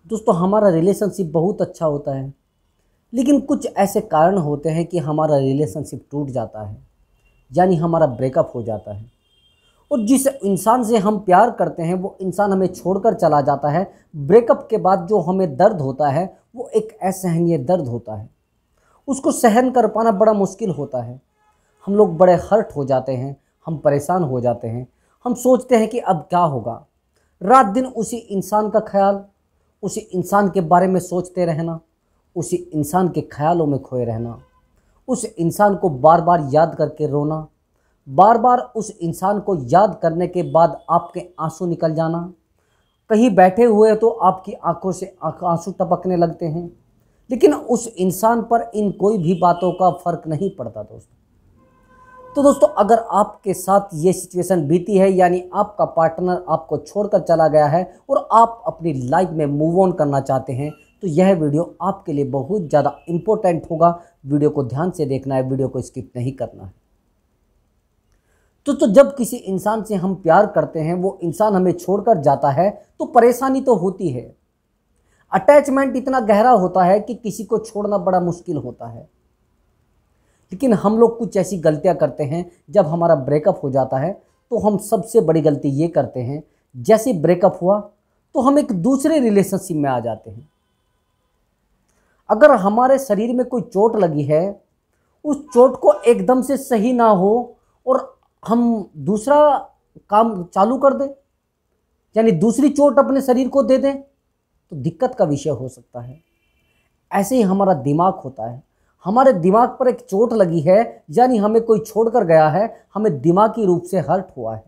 दोस्तों हमारा रिलेशनशिप बहुत अच्छा होता है, लेकिन कुछ ऐसे कारण होते हैं कि हमारा रिलेशनशिप टूट जाता है, यानी हमारा ब्रेकअप हो जाता है। और जिस इंसान से हम प्यार करते हैं वो इंसान हमें छोड़कर चला जाता है। ब्रेकअप के बाद जो हमें दर्द होता है वो एक असहनीय दर्द होता है, उसको सहन कर पाना बड़ा मुश्किल होता है। हम लोग बड़े हर्ट हो जाते हैं, हम परेशान हो जाते हैं, हम सोचते हैं कि अब क्या होगा। रात दिन उसी इंसान का ख्याल, उसी इंसान के बारे में सोचते रहना, उसी इंसान के ख्यालों में खोए रहना, उस इंसान को बार बार याद करके रोना, बार बार उस इंसान को याद करने के बाद आपके आंसू निकल जाना। कहीं बैठे हुए तो आपकी आंखों से आंसू टपकने लगते हैं, लेकिन उस इंसान पर इन कोई भी बातों का फर्क नहीं पड़ता दोस्तों। तो दोस्तों अगर आपके साथ ये सिचुएशन बीती है, यानी आपका पार्टनर आपको छोड़कर चला गया है और आप अपनी लाइफ में मूव ऑन करना चाहते हैं, तो यह वीडियो आपके लिए बहुत ज़्यादा इम्पोर्टेंट होगा। वीडियो को ध्यान से देखना है, वीडियो को स्किप नहीं करना है। तो जब किसी इंसान से हम प्यार करते हैं, वो इंसान हमें छोड़कर जाता है, तो परेशानी तो होती है। अटैचमेंट इतना गहरा होता है कि किसी को छोड़ना बड़ा मुश्किल होता है। लेकिन हम लोग कुछ ऐसी गलतियां करते हैं, जब हमारा ब्रेकअप हो जाता है तो हम सबसे बड़ी गलती ये करते हैं, जैसे ब्रेकअप हुआ तो हम एक दूसरे रिलेशनशिप में आ जाते हैं। अगर हमारे शरीर में कोई चोट लगी है, उस चोट को एकदम से सही ना हो और हम दूसरा काम चालू कर दें, यानी दूसरी चोट अपने शरीर को दे दें, तो दिक्कत का विषय हो सकता है। ऐसे ही हमारा दिमाग होता है। हमारे दिमाग पर एक चोट लगी है, यानी हमें कोई छोड़कर गया है, हमें दिमागी रूप से हर्ट हुआ है,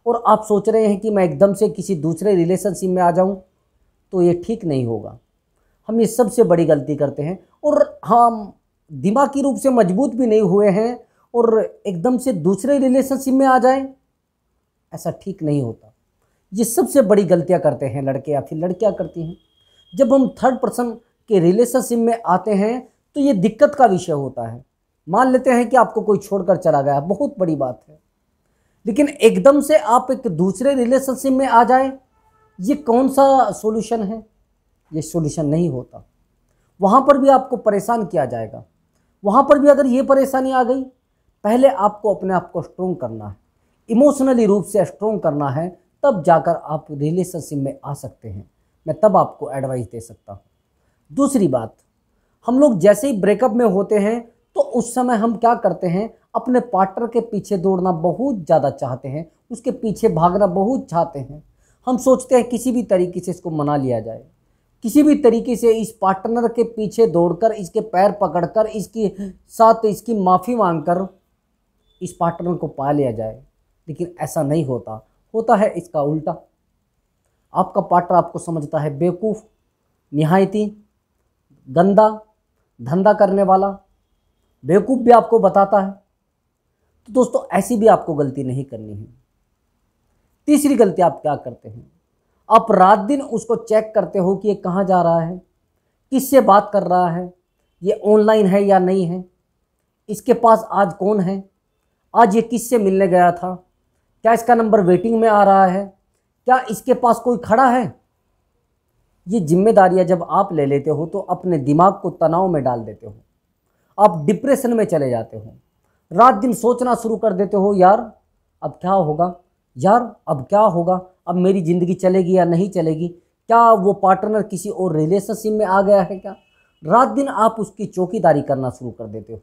और आप सोच रहे हैं कि मैं एकदम से किसी दूसरे रिलेशनशिप में आ जाऊं, तो ये ठीक नहीं होगा। हम ये सबसे बड़ी गलती करते हैं, और हम दिमागी रूप से मजबूत भी नहीं हुए हैं और एकदम से दूसरे रिलेशनशिप में आ जाएं, ऐसा ठीक नहीं होता। ये सबसे बड़ी गलतियां करते हैं लड़के या फिर लड़कियां करती हैं। जब हम थर्ड पर्सन के रिलेशनशिप में आते हैं तो ये दिक्कत का विषय होता है। मान लेते हैं कि आपको कोई छोड़कर चला गया, बहुत बड़ी बात है, लेकिन एकदम से आप एक दूसरे रिलेशनशिप में आ जाए, ये कौन सा सॉल्यूशन है? ये सॉल्यूशन नहीं होता। वहाँ पर भी आपको परेशान किया जाएगा। वहाँ पर भी अगर ये परेशानी आ गई, पहले आपको अपने आप को स्ट्रोंग करना है, इमोशनली रूप से स्ट्रोंग करना है, तब जाकर आप रिलेशनशिप में आ सकते हैं। मैं तब आपको एडवाइस दे सकता हूँ। दूसरी बात, हम लोग जैसे ही ब्रेकअप में होते हैं तो उस समय हम क्या करते हैं, अपने पार्टनर के पीछे दौड़ना बहुत ज़्यादा चाहते हैं, उसके पीछे भागना बहुत चाहते हैं। हम सोचते हैं किसी भी तरीके से इसको मना लिया जाए, किसी भी तरीके से इस पार्टनर के पीछे दौड़कर, इसके पैर पकड़कर, इसके साथ इसकी माफ़ी मांगकर इस पार्टनर को पा लिया जाए। लेकिन ऐसा नहीं होता, होता है इसका उल्टा। आपका पार्टनर आपको समझता है बेवकूफ़, निहायती गंदा, धंधा करने वाला, बेवकूफ़ भी आपको बताता है। तो दोस्तों ऐसी भी आपको गलती नहीं करनी है। तीसरी गलती आप क्या करते हैं, आप रात दिन उसको चेक करते हो कि ये कहाँ जा रहा है, किससे बात कर रहा है, ये ऑनलाइन है या नहीं है, इसके पास आज कौन है, आज ये किससे मिलने गया था, क्या इसका नंबर वेटिंग में आ रहा है, क्या इसके पास कोई खड़ा है। ये जिम्मेदारियां जब आप ले लेते हो तो अपने दिमाग को तनाव में डाल देते हो, आप डिप्रेशन में चले जाते हो। रात दिन सोचना शुरू कर देते हो, यार अब क्या होगा, यार अब क्या होगा, अब मेरी ज़िंदगी चलेगी या नहीं चलेगी, क्या वो पार्टनर किसी और रिलेशनशिप में आ गया है क्या। रात दिन आप उसकी चौकीदारी करना शुरू कर देते हो।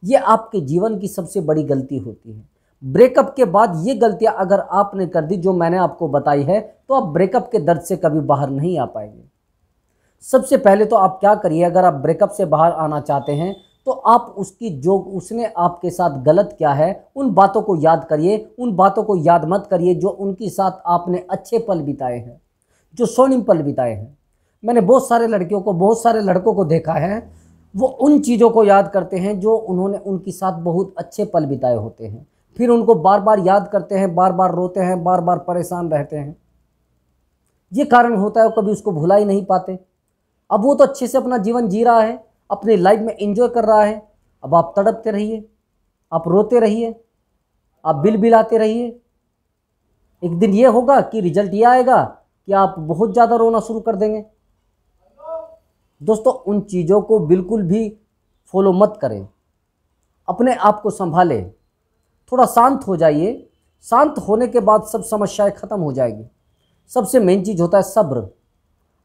ये आपके जीवन की सबसे बड़ी गलती होती है। ब्रेकअप के बाद ये गलतियां अगर आपने कर दी जो मैंने आपको बताई है, तो आप ब्रेकअप के दर्द से कभी बाहर नहीं आ पाएंगे। सबसे पहले तो आप क्या करिए, अगर आप ब्रेकअप से बाहर आना चाहते हैं तो आप उसकी जो उसने आपके साथ गलत किया है उन बातों को याद करिए। उन बातों को याद मत करिए जो उनके साथ आपने अच्छे पल बिताए हैं, जो स्वर्णिम पल बिताए हैं। मैंने बहुत सारे लड़कियों को, बहुत सारे लड़कों को देखा है, वो उन चीज़ों को याद करते हैं जो उन्होंने उनके साथ बहुत अच्छे पल बिताए होते हैं, फिर उनको बार बार याद करते हैं, बार बार रोते हैं, बार बार परेशान रहते हैं। ये कारण होता है, वो कभी उसको भुला ही नहीं पाते। अब वो तो अच्छे से अपना जीवन जी रहा है, अपनी लाइफ में एंजॉय कर रहा है, अब आप तड़पते रहिए, आप रोते रहिए, आप बिल बिलाते रहिए। एक दिन ये होगा कि रिजल्ट ये आएगा कि आप बहुत ज़्यादा रोना शुरू कर देंगे, दोस्तों उन चीज़ों को बिल्कुल भी फॉलो मत करें, अपने आप को संभालें, थोड़ा शांत हो जाइए। शांत होने के बाद सब समस्याएं ख़त्म हो जाएगी। सबसे मेन चीज़ होता है सब्र।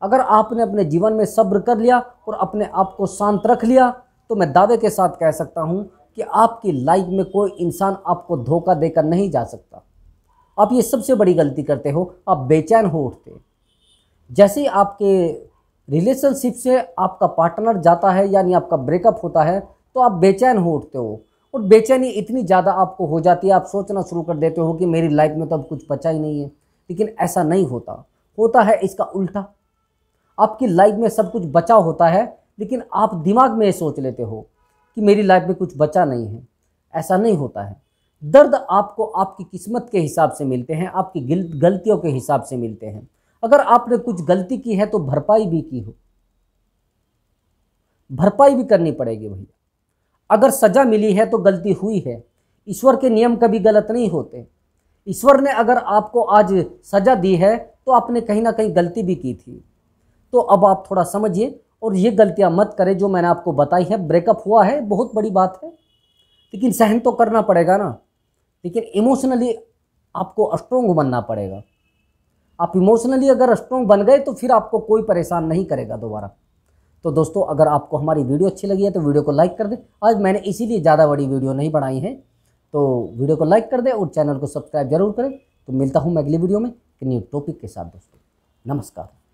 अगर आपने अपने जीवन में सब्र कर लिया और अपने आप को शांत रख लिया तो मैं दावे के साथ कह सकता हूं कि आपकी लाइफ में कोई इंसान आपको धोखा देकर नहीं जा सकता। आप ये सबसे बड़ी गलती करते हो, आप बेचैन हो उठते। जैसे ही आपके रिलेशनशिप से आपका पार्टनर जाता है यानी आपका ब्रेकअप होता है तो आप बेचैन हो उठते हो, और बेचैनी इतनी ज़्यादा आपको हो जाती है, आप सोचना शुरू कर देते हो कि मेरी लाइफ में तो अब कुछ बचा ही नहीं है। लेकिन ऐसा नहीं होता, होता है इसका उल्टा। आपकी लाइफ में सब कुछ बचा होता है, लेकिन आप दिमाग में ये सोच लेते हो कि मेरी लाइफ में कुछ बचा नहीं है। ऐसा नहीं होता है। दर्द आपको आपकी किस्मत के हिसाब से मिलते हैं, आपकी गलतियों के हिसाब से मिलते हैं। अगर आपने कुछ गलती की है तो भरपाई भी की हो, भरपाई भी करनी पड़ेगी भैया। अगर सजा मिली है तो गलती हुई है। ईश्वर के नियम कभी गलत नहीं होते। ईश्वर ने अगर आपको आज सजा दी है तो आपने कहीं ना कहीं गलती भी की थी। तो अब आप थोड़ा समझिए और ये गलतियां मत करें जो मैंने आपको बताई है। ब्रेकअप हुआ है, बहुत बड़ी बात है, लेकिन सहन तो करना पड़ेगा ना। लेकिन इमोशनली आपको स्ट्रोंग बनना पड़ेगा। आप इमोशनली अगर स्ट्रोंग बन गए तो फिर आपको कोई परेशान नहीं करेगा दोबारा। तो दोस्तों अगर आपको हमारी वीडियो अच्छी लगी है तो वीडियो को लाइक कर दें। आज मैंने इसीलिए ज़्यादा बड़ी वीडियो नहीं बनाई है, तो वीडियो को लाइक कर दें और चैनल को सब्सक्राइब जरूर करें। तो मिलता हूँ मैं अगली वीडियो में एक न्यू टॉपिक के साथ। दोस्तों नमस्कार।